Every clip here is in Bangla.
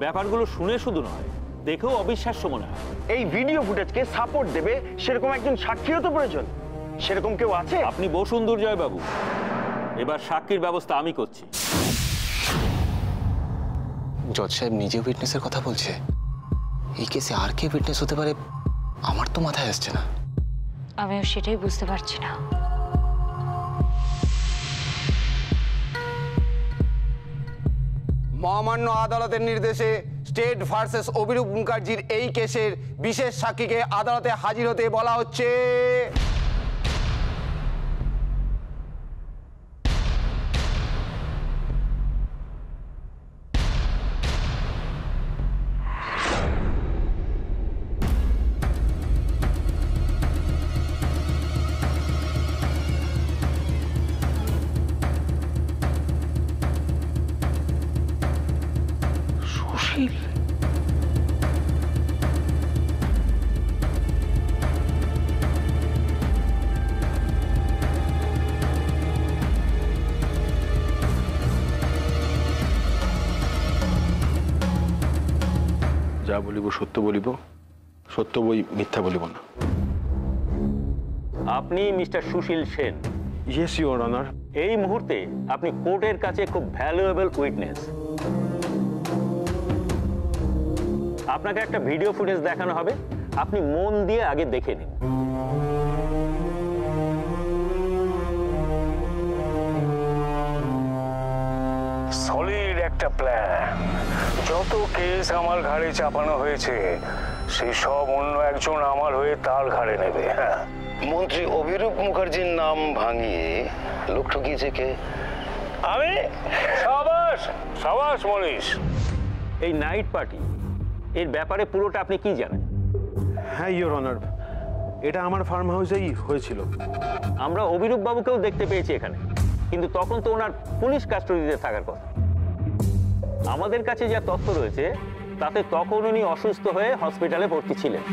ব্যাপারগুলো শুনে শুধু নয়, দেখেও অবিশ্বাস্য মনে হয়। এই ভিডিও ফুটেজকে সাপোর্ট দেবে সেরকম একজন সাক্ষীও তো প্রয়োজন। সেরকম কেউ আছে? আপনি বসুন দুর্জয় বাবু, এবার সাক্ষীর ব্যবস্থা আমি করছি। জজ সাহেব নিজে উইটনেসের কথা বলছে। এই কেসে আর কে উইটনেস হতে পারে আমার তো মাথায় আসছে না। আমিও সেটাই বুঝতে পারছি না। মহামান্য আদালতের নির্দেশে স্টেট ভার্সেস অভিরূপ মুখার্জির এই কেসের বিশেষ সাক্ষীকে আদালতে হাজির হতে বলা হচ্ছে। যা বলিব সত্য বলিব, সত্য বই মিথ্যা বলিব না। আপনি mister Sushil Sen? Yes your honour. এই মুহূর্তে আপনি কোর্টের কাছে খুব ভ্যালুয়েবল উইটনেস। আপনাকে একটা ভিডিও ফুটেজ দেখানো হবে, আপনি মন দিয়ে আগে দেখে নিন। সলিড একটা প্ল্যান। যত কেস আমার ঘাড়ে চাপানো হয়েছে সেই সব অন্য একজন আমার হয়ে তার ঘাড়ে নেবে। মন্ত্রী অভিরূপ মুখার্জির নাম ভাঙিয়ে লোক ঠকিয়েছে কে? আমি? সাবাস সাবাস মনীষ। এই নাইট পার্টি এর ব্যাপারে পুরোটা আপনি কি জানেন? হ্যাঁ ইওর অনার, এটা আমার ফার্ম হাউসেই হয়েছিল। আমরা অভিরূপ বাবুকেও দেখতে পেয়েছি এখানে, কিন্তু তখন তো ওনার পুলিশ কাস্টডিতে থাকার কথা। আমাদের কাছে যা তথ্য রয়েছে তাতে তখন উনি অসুস্থ হয়ে হসপিটালে ভর্তি ছিলেন।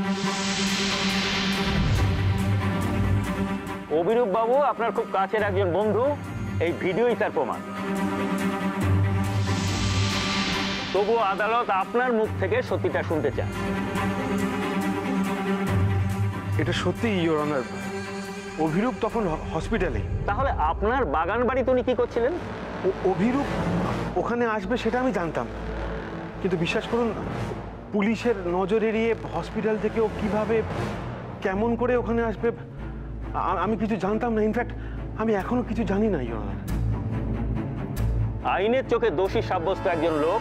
অভিরূপ বাবু আপনার খুব কাছের একজন বন্ধু, এই ভিডিওই তার প্রমাণ। তবুও আদালত আপনার মুখ থেকে সত্যিটা শুনতে চান। এটা সত্যি ইওর অনার, অভিরূপ তখন হসপিটালে। তাহলে আপনার বাগান বাড়িতে উনি কি করছিলেন? অভিরূপ ওখানে আসবে সেটা আমি জানতাম, কিন্তু বিশ্বাস করুন পুলিশের নজর এড়িয়ে হসপিটাল থেকে ও কিভাবে কেমন করে ওখানে আসবে আমি কিছু জানতাম না। ইনফ্যাক্ট আমি এখনো কিছু জানি না ইওর অনার। আইনের চোখে দোষী সাব্যস্ত একজন লোক,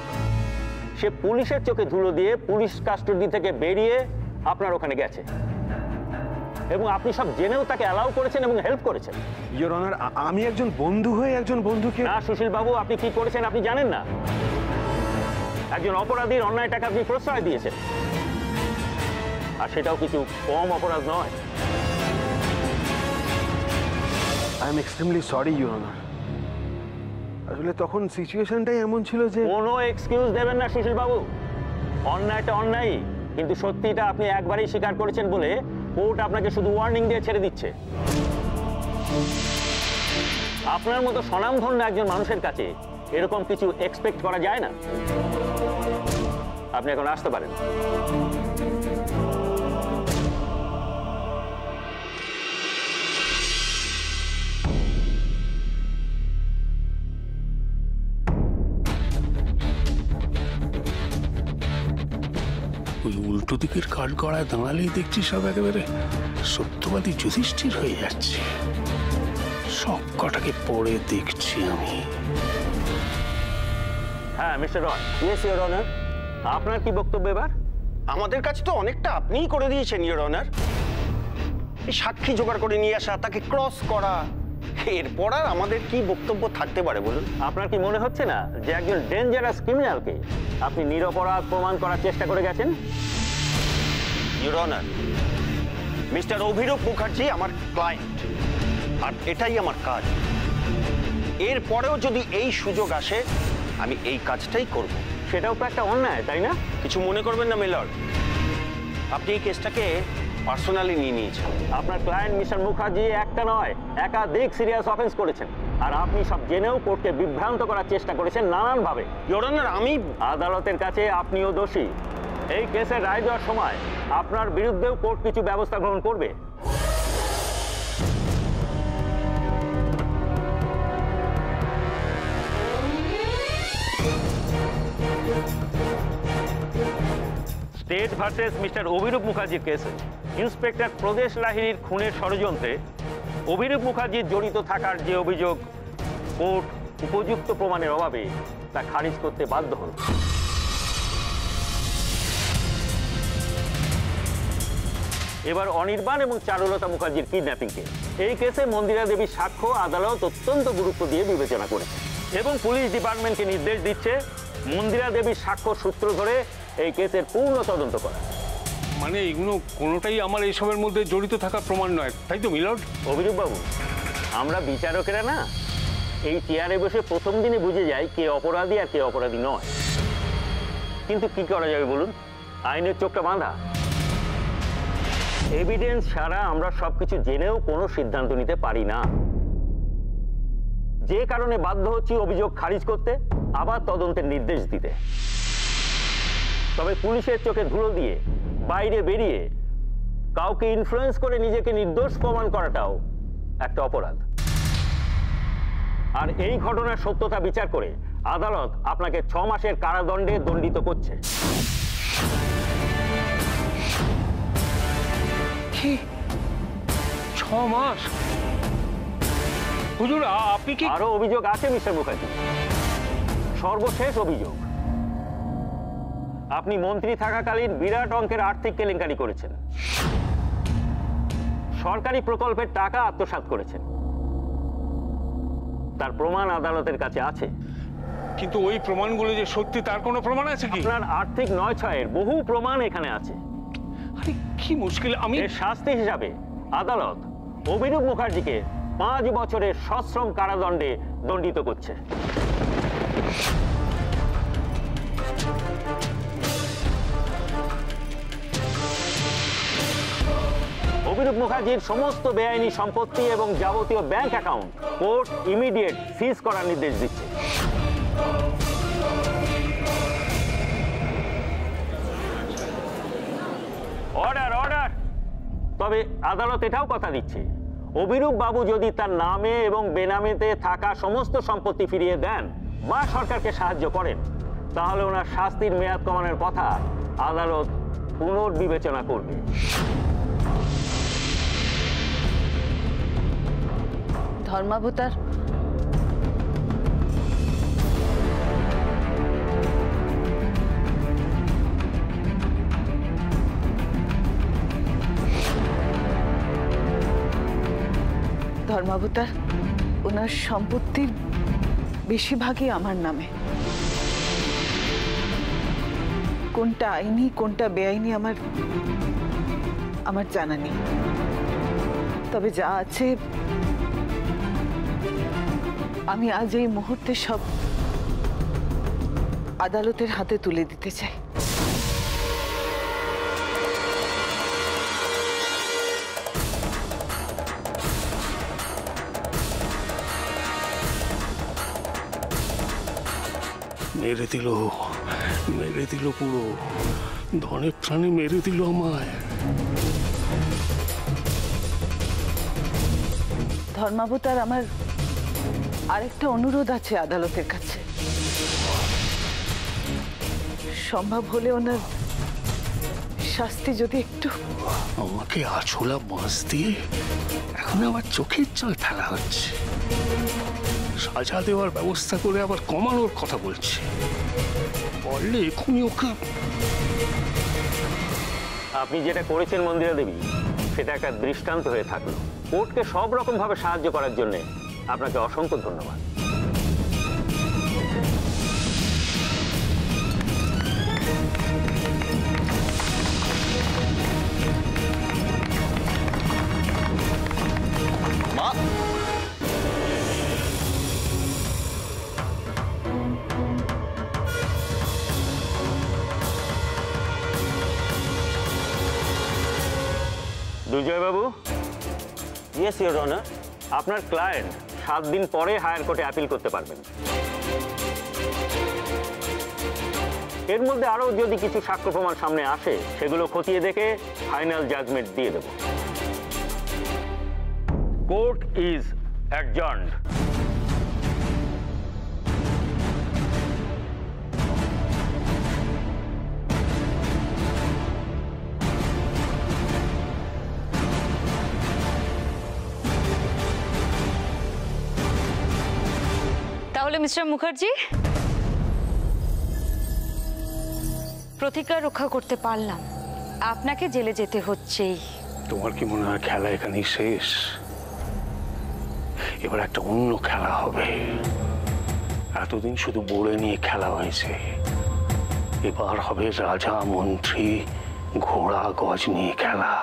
সে পুলিশের চোখে ধুলো দিয়ে পুলিশ কাস্টডি থেকে বেরিয়ে আপনার ওখানে গেছে, এবং আপনি সব জেনেও তাকে অ্যালাউ করেছেন এবং হেল্প করেছেন। ইওর অনার, আমি একজন বন্ধু হয়ে একজন বন্ধুকে। না সুশীল বাবু, আপনি কি করেছেন আপনি জানেন না। একজন অপরাধীর অন্যায়টাকে আপনি প্রশ্রয় দিয়েছেন, আর সেটাও কিছু কম অপরাধ নয়। I am extremely sorry your honour. আসলে তখন সিচুয়েশনটাই এমন ছিল যে। কোনো এক্সকিউজ দেবেন না সুশীল বাবু। অন্যায়টা অন্যায়, কিন্তু সত্যিটা আপনি একবারই স্বীকার করেছেন বলে কোর্ট আপনাকে শুধু ওয়ার্নিং দিয়ে ছেড়ে দিচ্ছে। আপনার মতো স্বনামধন্য একজন মানুষের কাছে এরকম কিছু এক্সপেক্ট করা যায় না। আপনি এখন আসতে পারেন। ওই উল্টো দিকের কাঠ গড়ায় দাঁড়ালেই দেখছি সব একেবারে সত্যবাদী যুধিষ্ঠির হয়ে যাচ্ছে। সব কটাকে পড়ে দেখছি আমি। হ্যাঁ mister Roy. Yes your honour. আপনার কি বক্তব্য এবার? আমাদের কাছে তো অনেকটা আপনিই করে দিয়েছেন ইওর অনার। এই সাক্ষী জোগাড় করে নিয়ে আসা, তাকে ক্রস করা, এরপর আর আমাদের কি বক্তব্য থাকতে পারে বলুন? আপনার কি মনে হচ্ছে না যে একজন ডেঞ্জারাস ক্রিমিনালকে আপনি নিরপরাধ প্রমাণ করার চেষ্টা করে গেছেন? Your honour, mister Abhirup Mukherjee আমার ক্লায়েন্ট, আর এটাই আমার কাজ। এরপরেও যদি এই সুযোগ আসে আমি এই কাজটাই করব। সেটাও তো একটা অন্যায়, তাই না? কিছু মনে করবেন না মিলর্ড, আপনি এই কেসটাকে পার্সোনালি নিয়ে নিয়েছেন। আপনার ক্লায়েন্ট মিস্টার মুখার্জি একটা নয়, একাধিক সিরিয়াস অফেন্স করেছেন। আর আপনি সব জেনেও কোর্টকে বিভ্রান্ত করার চেষ্টা করেছেন নানানভাবে। ইওর অনার, আমি আদালতের কাছে আপনিও দোষী। এই কেসের রায় দেওয়ার সময় আপনার বিরুদ্ধেও কোর্ট কিছু ব্যবস্থা গ্রহণ করবে। স্টেট ভার্সেস মিস্টার অভিরূপ মুখার্জির কেসে ইন্সপেক্টর প্রদেশ লাহিড়ীর খুনের ষড়যন্ত্রে অভিরূপ মুখার্জির জড়িত থাকার যে অভিযোগ কোর্ট উপযুক্ত প্রমাণের অভাবে তা খারিজ করতে বাধ্য হল। এবার অনির্বাণ এবং চারুলতা মুখার্জির কিডন্যাপিং কেস। এই কেসে মন্দিরা দেবীর সাক্ষ্য আদালত অত্যন্ত গুরুত্ব দিয়ে বিবেচনা করেছে এবং পুলিশ ডিপার্টমেন্টকে নির্দেশ দিচ্ছে মন্দিরা দেবীর সাক্ষ্য সূত্র ধরে এই কেসের পূর্ণ তদন্ত করা। মানে এগুলো কোনোটাই আমার এইসবের মধ্যে জড়িত থাকার প্রমাণ নয়, তাই তো মিলর্ড? অভিরূপ বাবু, আমরা বিচারকেরা না এই চেয়ারে বসে প্রথম দিনে বুঝে যাই কে অপরাধী আর কে অপরাধী নয়, কিন্তু কি করা যাবে বলুন, আইনের চোখটা বাঁধা। এভিডেন্স ছাড়া আমরা সবকিছু জেনেও কোনো সিদ্ধান্ত নিতে পারি না, যে কারণে বাধ্য হচ্ছি অভিযোগ খারিজ করতে, আবার তদন্তের নির্দেশ দিতে। তবে পুলিশের চোখে ধুলো দিয়ে বাইরে বেরিয়ে কাউকে ইনফ্লুয়েন্স করে নিজেকে নির্দোষ প্রমাণ করাটাও একটা অপরাধ। আর এই ঘটনার সত্যতা বিচার করে আদালত আপনাকে 6 মাসের কারাদণ্ডে দণ্ডিত করছে। কি 6 মাস? হুজুর, আপনি কি? আরো অভিযোগ আছে মিস্টার মুখার্জি। সর্বশেষ অভিযোগ, আপনি মন্ত্রী থাকাকালীন বিরাট অঙ্কের আর্থিক কেলেঙ্কারি করেছেন, সরকারি প্রকল্পের টাকা আত্মসাৎ করেছেন। তার প্রমাণ আদালতের কাছে আছে। কিন্তু ওই প্রমাণগুলো যে সত্যি তার কোনো প্রমাণ আছে কি? আপনার আর্থিক নয়-ছয়ের বহু প্রমাণ এখানে আছে। আরে কি মুশকিল! আমি এর শাস্তি হিসাবে আদালত অভিরূপ মুখার্জিকে 5 বছরের সশ্রম কারাদণ্ডে দণ্ডিত করছে। অভিরূপ মুখার্জির সমস্ত বেআইনি সম্পত্তি এবং যাবতীয় ব্যাংক অ্যাকাউন্ট কোর্ট ইমিডিয়েট সিজ করার নির্দেশ দিচ্ছে। Order, order. তবে আদালত এটাও কথা দিচ্ছে, অভিরূপ বাবু যদি তার নামে এবং বেনামেতে থাকা সমস্ত সম্পত্তি ফিরিয়ে দেন বা সরকারকে সাহায্য করেন, তাহলে ওনার শাস্তির মেয়াদ কমানোর কথা আদালত পুনর্বিবেচনা করবে। ধর্মাবতার, ধর্মাবতার, ওনার সম্পত্তির বেশিরভাগই আমার নামে। কোনটা আইনি কোনটা বেআইনি আমার জানা নেই, তবে যা আছে আমি আজ এই মুহূর্তে সব আদালতের হাতে তুলে দিতে চাই। মেরে দিল পুরো ধনে প্রাণে মেরে দিল আমায়। ধর্মাবতার, আমার আরেকটা অনুরোধ আছে আদালতের কাছে। সম্ভব হলে ওনার শাস্তি যদি একটু... আমাকে আছোলা বাঁশ দিয়ে এখন আবার চোখের জল ফেলা হচ্ছে, সাজা দেওয়ার ব্যবস্থা করে আবার কমানোর কথা বলছে। বললে এখনই ওকে... আপনি যেটা করেছেন মন্দিরা দেবী, সেটা একটা দৃষ্টান্ত হয়ে থাকলো। কোর্টকে সব রকম ভাবে সাহায্য করার জন্য আপনাকে অসংখ্য ধন্যবাদ। মা, দুর্জয় বাবু। Yes your honour. আপনার ক্লায়েন্ট 7 দিন পরে হায়ার কোর্টে অ্যাপিল করতে পারবেন। এর মধ্যে আরো যদি কিছু সাক্ষ্য প্রমাণ সামনে আসে সেগুলো খতিয়ে দেখে ফাইনাল জাজমেন্ট দিয়ে দেব। Court is adjourned. তাহলে মিস্টার মুখার্জি, প্রতিজ্ঞা রক্ষা করতে পারলাম, আপনাকে জেলে যেতে হচ্ছেই। তোমার কি মনে হয় খেলা এখানেই শেষ? এবার একটা অন্য খেলা হবে। এতদিন শুধু বোর্ডে নিয়ে খেলা হয়েছে, এবার হবে রাজা মন্ত্রী ঘোড়া গজ নিয়ে খেলা।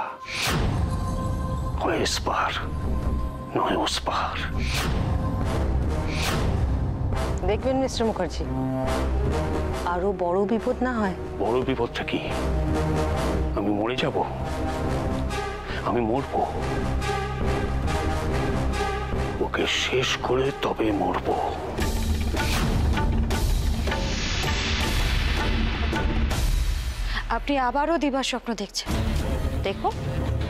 হয় এসপার নয় ওসপার। দেখবেন মিস্টার মুখার্জি, আরো বড় বিপদ না হয়। বড় বিপদটা কি? আমি মরে যাব? আমি মরবো? ওকে শেষ করে তবে মরবো। আপনি আবারও দিবার স্বপ্ন দেখছেন, দেখো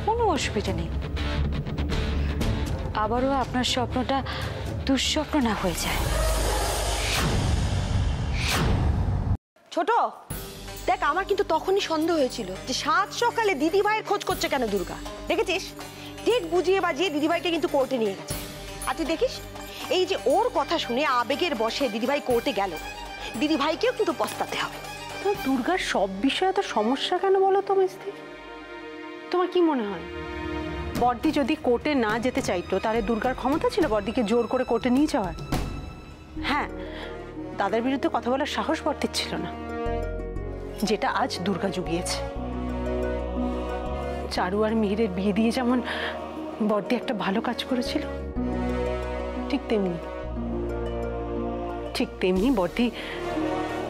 কোনো অসুবিধা নেই। আবারও আপনার স্বপ্নটা দুঃস্বপ্ন না হয়ে যায়। ছোট দেখ, আমার কিন্তু তখনই সন্দেহ হয়েছিল যে 7 সকালে দিদি ভাইয়ের খোঁজ করছে কেন দুর্গা। দেখেছিস, ঠিক বুঝিয়ে বাজিয়ে দিদি ভাইকে কিন্তু কোর্টে নিয়ে গেছে। আর তুই দেখিস, এই যে ওর কথা শুনে আবেগের বশে দিদি ভাই কোর্টে গেল, দিদি ভাইকেও কিন্তু পস্তাতে হবে। তো দুর্গার সব বিষয়ে তো সমস্যা কেন বলো তো মিস্ত্রি? তোমার কি মনে হয় বর্দি যদি কোর্টে না যেতে চাইতো তাহলে দুর্গার ক্ষমতা ছিল বর্দিকে জোর করে কোর্টে নিয়ে যাওয়ার? হ্যাঁ, তাদের বিরুদ্ধে কথা বলার সাহস বর্দির ছিল না, যেটা আজ দুর্গা জুগিয়েছে। চারু আর মিহিরের বিয়ে দিয়ে যেমন বর্দি একটা ভালো কাজ করেছিল, ঠিক তেমনি বর্দি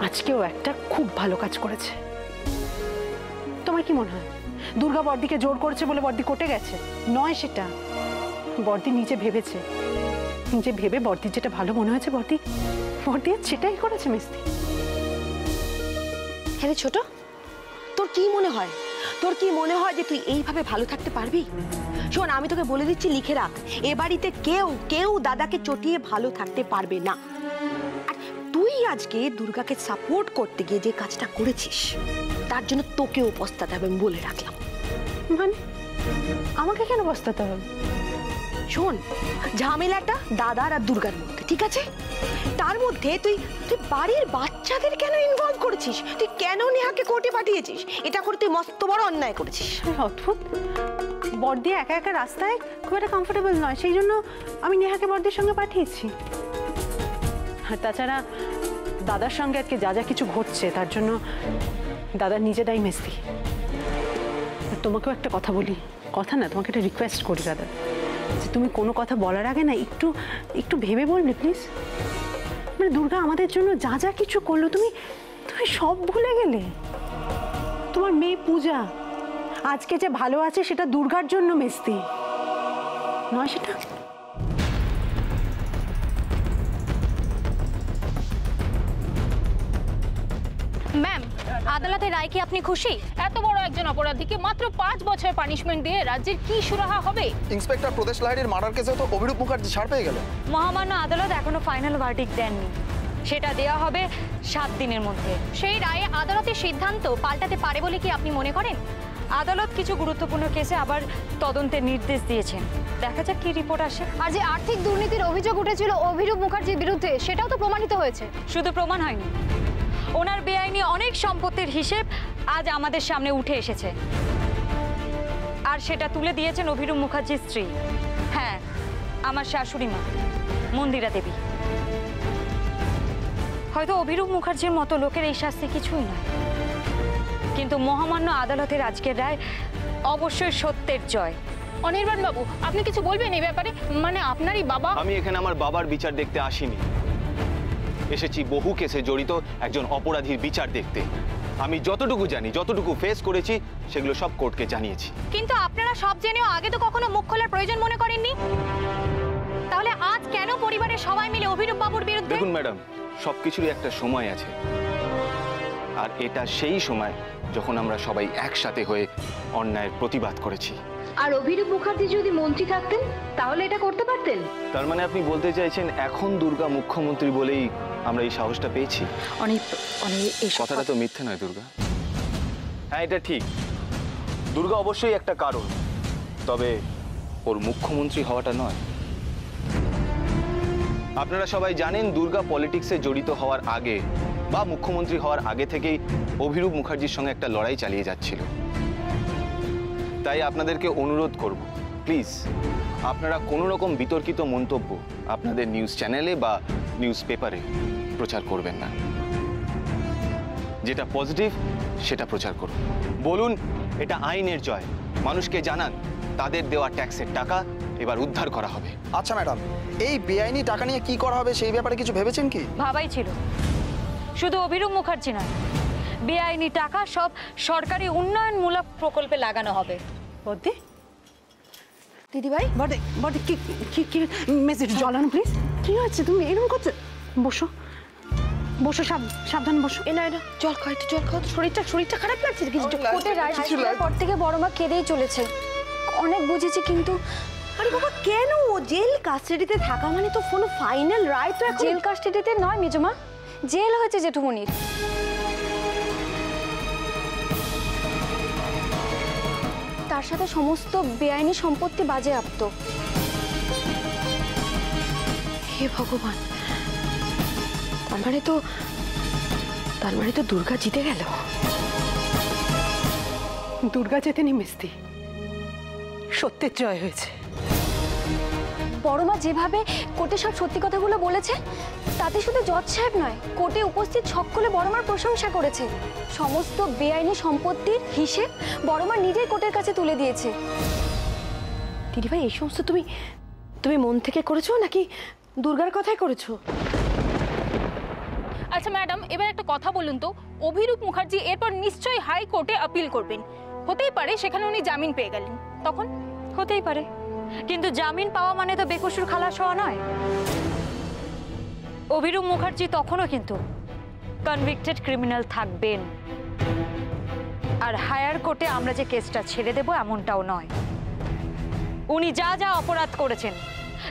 আজকেও একটা খুব ভালো কাজ করেছে। তোমার কি মনে হয় দুর্গা বর্দিকে জোর করেছে বলে বর্দি কোর্টে গেছে? নয়, সেটা বর্দি নিজে ভেবেছে, নিজে ভেবে বর্দির যেটা ভালো মনে হয়েছে বর্দি সেটাই করেছে মিস্ত্রি। হ্যাঁ রে ছোট, তোর কি মনে হয় যে তুই এইভাবে ভালো থাকতে পারবি? শোন, আমি তোকে বলে দিচ্ছি, লিখে রাখ, এ বাড়িতে কেউ দাদাকে চটিয়ে ভালো থাকতে পারবে না। আর তুই আজকে দুর্গাকে সাপোর্ট করতে গিয়ে যে কাজটা করেছিস তার জন্য তোকেও পস্তাতে হবে, আমি বলে রাখলাম। মানে আমাকে কেন পস্তাতে হবে? শোন, ঝামেলাটা দাদার আর দুর্গার মধ্যে, ঠিক আছে? তার মধ্যে তুই বাড়ির বাচ্চাদের কেন ইনভলভ করেছিস? তুই কেন নেহাকে কোর্টে পাঠিয়েছিস? এটা করে তুই মস্ত বড় অন্যায় করেছিস। অদ্ভুত, বর্দি একা একা রাস্তায় খুব একটা কমফোর্টেবল নয়, সেই জন্য আমি নেহাকে বর্দির সঙ্গে পাঠিয়েছি। আর তাছাড়া দাদার সঙ্গে আজকে যা কিছু ঘটছে তার জন্য দাদা নিজেরাই মিস্ত্রি। তোমাকেও একটা কথা বলি, কথা না, তোমাকে একটা রিকোয়েস্ট করি দাদা, যে তুমি কোনো কথা বলার আগে না একটু ভেবে বলবে প্লিজ। মানে দুর্গা আমাদের জন্য যা কিছু করলো তুমি সব ভুলে গেলে। তোমার মেয়ে পূজা আজকে যে ভালো আছে সেটা দুর্গার জন্য মিস্ত্রি নয়, সেটা ম্যাম, আদালতের রায় কি আপনি খুশি? এত বড় একজন অপরাধীকে মাত্র 5 বছর পানিশমেন্ট দিয়ে রাজ্যের কি সুরাহা হবে? ইন্সপেক্টর প্রদেশ লাহিড়ির মার্ডার কেসে তো অভিরূপ মুখার্জি ছাড় পেয়ে গেল। মহামান্য আদালত এখনো ফাইনাল ভার্ডিক্ট দেননি, সেটা দেওয়া হবে 7 দিনের মধ্যে। সেই রায়ে আদালতের সিদ্ধান্ত পাল্টাতে পারে বলে কি আপনি মনে করেন? আদালত কিছু গুরুত্বপূর্ণ কেসে আবার তদন্তের নির্দেশ দিয়েছেন, দেখা যাক কি রিপোর্ট আসে। আর যে আর্থিক দুর্নীতির অভিযোগ উঠেছিল অভিরূপ মুখার্জির বিরুদ্ধে, সেটাও তো প্রমাণিত হয়েছে। শুধু প্রমাণ হয়নি, ওনার বেআইনি অনেক সম্পত্তির হিসেব আজ আমাদের সামনে উঠে এসেছে, আর সেটা তুলে দিয়েছেন অভিরূপ মুখার্জির স্ত্রী, হ্যাঁ আমার শাশুড়ি মা মন্দিরা দেবী। হয়তো অভিরূপ মুখার্জির মতো লোকের এই শাস্তি কিছুই নয়, কিন্তু মহামান্য আদালতের আজকের রায় অবশ্যই সত্যের জয়। অনির্বাণ বাবু, আপনি কিছু বলবেন এই ব্যাপারে? মানে আপনারই বাবা। আমি এখানে আমার বাবার বিচার দেখতে আসিনি, এসেছি বহু কেসে জড়িত একজন অপরাধীর বিচার দেখতে। আমি যতটুকু জানি, যতটুকু ফেস করেছি, সেগুলো সব কোর্টকে জানিয়েছি। কিন্তু আপনারা সব জেনেও আগে তো কখনো মুখ খোলার প্রয়োজন মনে করেননি। তাহলে আজ কেন পরিবারের সবাই মিলে অভিরূপ বাবুর বিরুদ্ধে? দেখুন ম্যাডাম, সবকিছুরই একটা সময় আছে, আর এটা সেই সময় যখন আমরা সবাই একসাথে হয়ে অন্যায়ের প্রতিবাদ করেছি। আর অভিরূপ মুখার্জি যদি মন্ত্রী থাকতেন তাহলে এটা করতে পারতেন? তার মানে আপনি বলতে চাইছেন এখন দুর্গা মুখ্যমন্ত্রী বলেই আমরা এই সাহসটা পেয়েছি? অনেক এই কথাটা তো মিথ্যে নয় দুর্গা। হ্যাঁ, এটা ঠিক, দুর্গা অবশ্যই একটা কারণ, তবে ওর মুখ্যমন্ত্রী হওয়াটা নয়। আপনারা সবাই জানেন দুর্গা পলিটিক্সে জড়িত হওয়ার আগে বা মুখ্যমন্ত্রী হওয়ার আগে থেকেই অভিরূপ মুখার্জির সঙ্গে একটা লড়াই চালিয়ে যাচ্ছিল। তাই আপনাদেরকে অনুরোধ করব, প্লিজ আপনারা কোনো রকম বিতর্কিত মন্তব্য আপনাদের নিউজ চ্যানেলে বা নিউজ পেপারে প্রচার করবেন না। যেটা পজিটিভ সেটা প্রচার করুন, বলুন এটা আইনের জয়, মানুষকে জানান তাদের দেওয়া ট্যাক্সের টাকা এবার উদ্ধার করা হবে। আচ্ছা ম্যাডাম, এই বেআইনি টাকা নিয়ে কি করা হবে সেই ব্যাপারে কিছু ভেবেছেন কি? ভাবাই ছিল, শুধু অভিরূপ মুখার্জি নয়, বেআইনি টাকা সব সরকারি উন্নয়নমূলক প্রকল্পে লাগানো হবে। বদ্দি, দিদিভাই, বদ্দি বদ্দি কি কি কি মেসেজ জ্বালানো প্লিজ। কি হচ্ছে, তুমি এরকম করছো? বসো বসো, সাবধান বসো। এনা জল খাও, একটু জল খাও, শরীরটা খারাপ লাগছে কিছু? কোর্টের রায় শোনার পর থেকে বড় মা কেঁদেই চলেছে। অনেক বুঝেছি কিন্তু আরে বাবা, কেন? জেল কাস্টাডিতে থাকা মানে তো কোনো ফাইনাল রায় তো এখন। জেল কাস্টাডিতে নয় মেজমা, জেল হয়েছে জেঠুমনির। তার সাথে সমস্ত বেআইনি সম্পত্তি বাজেয়াপ্ত। হে ভগবান, তার মানে তো দুর্গা জিতে গেল। দুর্গা জেতেনি মিস্তি, সত্যের জয় হয়েছে। বড়মা যেভাবে কোর্টে সব সত্যি কথাগুলো বলেছে তাতে শুধু জজ সাহেব নয়, কোর্টে উপস্থিত সকলে বড়মার প্রশংসা করেছে। সমস্ত বেআইনি সম্পত্তির হিসেব বড়মা নিজেই কোর্টের কাছে তুলে দিয়েছে। দিদিভাই, এই সমস্ত তুমি মন থেকে করেছো নাকি দুর্গার কথাই করেছো? আচ্ছা ম্যাডাম, এবার একটা কথা বলুন তো, অভিরূপ মুখার্জি এরপর নিশ্চয়ই হাইকোর্টে আপিল করবেন। হতেই পারে সেখানে উনি জামিন পেয়ে গেলেন, তখন? হতেই পারে, কিন্তু জামিন পাওয়া মানে তো বেকসুর খালাস হওয়া নয়। অভিরূপ মুখার্জি তখনও কিন্তু কনভিক্টেড ক্রিমিনাল থাকবেন। আর হায়ার কোর্টে আমরা যে কেসটা ছেড়ে দেব এমনটাও নয়। উনি যা যা অপরাধ করেছেন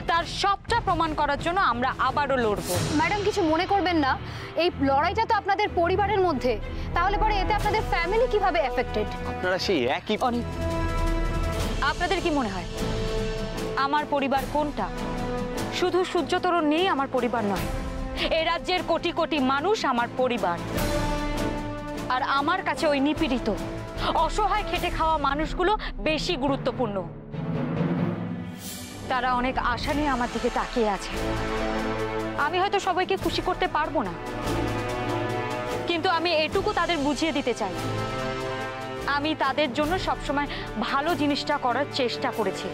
তার সবটা প্রমাণ করার জন্য আমরা আবারও লড়ব। ম্যাডাম, কিছু মনে করবেন না, এই লড়াইটা তো আপনাদের পরিবারের মধ্যে, তাহলে পরে এতে আপনাদের ফ্যামিলি কিভাবে এফেক্টেড? আপনারা সেই একই। আপনাদের কি মনে হয় আমার পরিবার কোনটা? শুধু সূর্যতরণ নেই আমার পরিবার নয়, এই রাজ্যের কোটি কোটি মানুষ আমার পরিবার। আর আমার কাছে ওই নিপীড়িত অসহায় খেটে খাওয়া মানুষগুলো বেশি গুরুত্বপূর্ণ। তারা অনেক আশা নিয়ে আমার দিকে তাকিয়ে আছে। আমি হয়তো সবাইকে খুশি করতে পারবো না, কিন্তু আমি এটুকু তাদের বুঝিয়ে দিতে চাই, আমি তাদের জন্য সবসময় ভালো জিনিসটা করার চেষ্টা করেছি।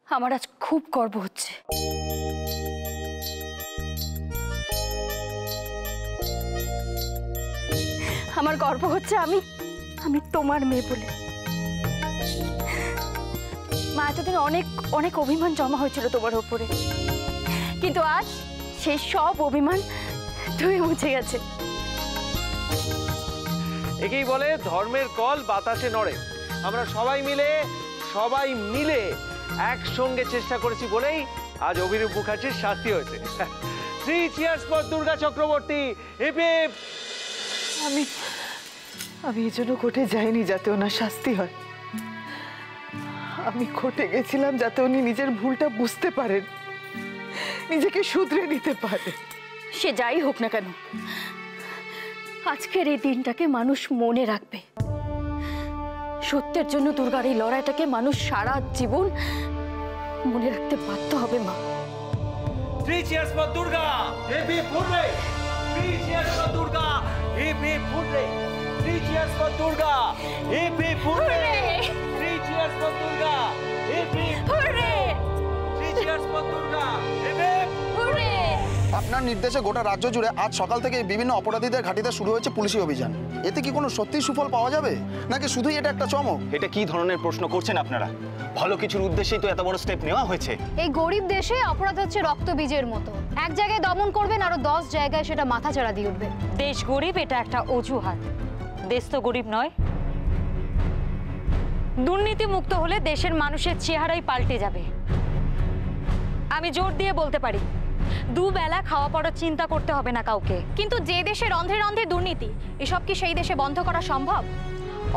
আমার আজ খুব গর্ব হচ্ছে। আমার গর্ব হচ্ছে আমি তোমার মেয়ে বলে। মা, এতদিন অনেক অনেক অভিমান জমা হয়েছিল তোমার উপরে, কিন্তু আজ সেই সব অভিমান ধুয়ে মুছে গেছে। একেই বলে ধর্মের কল বাতাসে নড়ে। আমরা সবাই মিলে একসঙ্গে চেষ্টা করেছি বলেই আজ অভিরূপ মুখার্জির শাস্তি হয়েছে। 3 cheers ফর দুর্গা চক্রবর্তী। আমি এই জন্য কোর্টে যাইনি যাতে ওনার শাস্তি হয়। আমি কোর্টে গেছিলাম যাতে উনি নিজের ভুলটা বুঝতে পারেন, নিজেকে শুধরে নিতে পারে। সে যাই হোক না কেন, আজকের এই দিনটাকে মানুষ মনে রাখবে। সত্যের জন্য দুর্গার এই লড়াইটাকে মানুষ সারা জীবন মনে রাখতে বাধ্য হবে। মা, 3 cheers ফর দুর্গা। হেপি ফুডরে। 3 cheers ফর দুর্গা। হেপি ফুডরে। 3 cheers ফর দুর্গা। হেপি ফুডরে। 3 cheers ফর দুর্গা। হেপি ফুডরে। 3 cheers ফর দুর্গা। হেপি ফুডরে। আপনার নির্দেশে গোটা রাজ্য জুড়ে আজ সকাল থেকে বিভিন্ন অপরাধীদের ঘাঁটিতে শুরু হয়েছে পুলিশি অভিযান। এতে কি কোনো সত্যি সুফল পাওয়া যাবে, নাকি শুধুই এটা একটা চমক? এটা কি ধরনের প্রশ্ন করছেন আপনারা? ভালো কিছুর উদ্দেশ্যেই তো এত বড় স্টেপ নেওয়া হয়েছে। এই গরিব দেশে অপরাধ হচ্ছে রক্তবীজের মতো, এক জায়গায় দমন করবেন আরো 10 জায়গায় সেটা মাথাচাড়া দিয়ে উঠবে। দেশ গরিব এটা একটা অজুহাত, দেশ তো গরিব নয়। দুর্নীতি মুক্ত হলে দেশের মানুষের চেহারাই পাল্টে যাবে। আমি জোর দিয়ে বলতে পারি, দুবেলা খাওয়া পড়ার চিন্তা করতে হবে না কাউকে। কিন্তু যে দেশে রন্ধ্রে রন্ধ্রে দুর্নীতি, এসব কি সেই দেশে বন্ধ করা সম্ভব?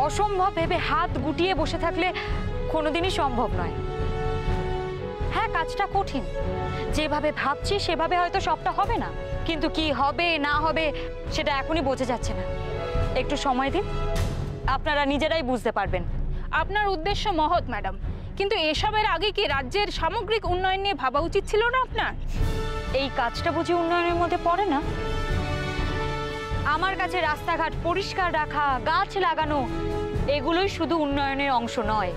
অসম্ভব ভেবে হাত গুটিয়ে বসে থাকলে কোনোদিনই সম্ভব নয়। হ্যাঁ, কাজটা কঠিন, যেভাবে ভাবছি সেভাবে হয়তো সবটা হবে না, কিন্তু কি হবে না হবে সেটা এখনই বোঝা যাচ্ছে না। একটু সময় দিন, আপনারা নিজেরাই বুঝতে পারবেন। আপনার উদ্দেশ্য মহৎ ম্যাডাম, কিন্তু এসবের আগে কি রাজ্যের সামগ্রিক উন্নয়ন নিয়ে ভাবা উচিত ছিল না আপনার? এই কাজটা বুঝি উন্নয়নের মধ্যে পড়ে না? আমার কাছে রাস্তাঘাট পরিষ্কার রাখা, গাছ লাগানো এগুলোই শুধু উন্নয়নের অংশ নয়।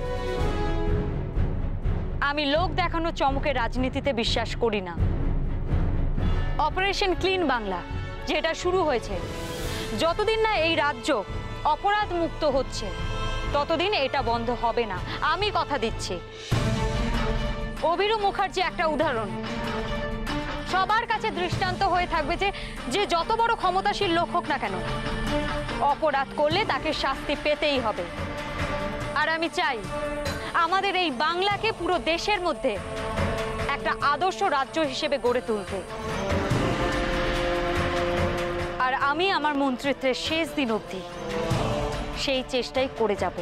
আমি লোক দেখানো চমকের রাজনীতিতে বিশ্বাস করি না। অপারেশন ক্লিন বাংলা যেটা শুরু হয়েছে, যতদিন না এই রাজ্য অপরাধ মুক্ত হচ্ছে ততদিন এটা বন্ধ হবে না, আমি কথা দিচ্ছি। অভিরূপ মুখার্জি একটা উদাহরণ, সবার কাছে দৃষ্টান্ত হয়ে থাকবে যে যত বড় ক্ষমতাশীল লোক হোক না কেন, অপরাধ করলে তাকে শাস্তি পেতেই হবে। আর আমি চাই আমাদের এই বাংলাকে পুরো দেশের মধ্যে একটা আদর্শ রাজ্য হিসেবে গড়ে তুলতে। আর আমি আমার মন্ত্রিত্বের শেষ দিন অবধি সেই চেষ্টাই করে যাব।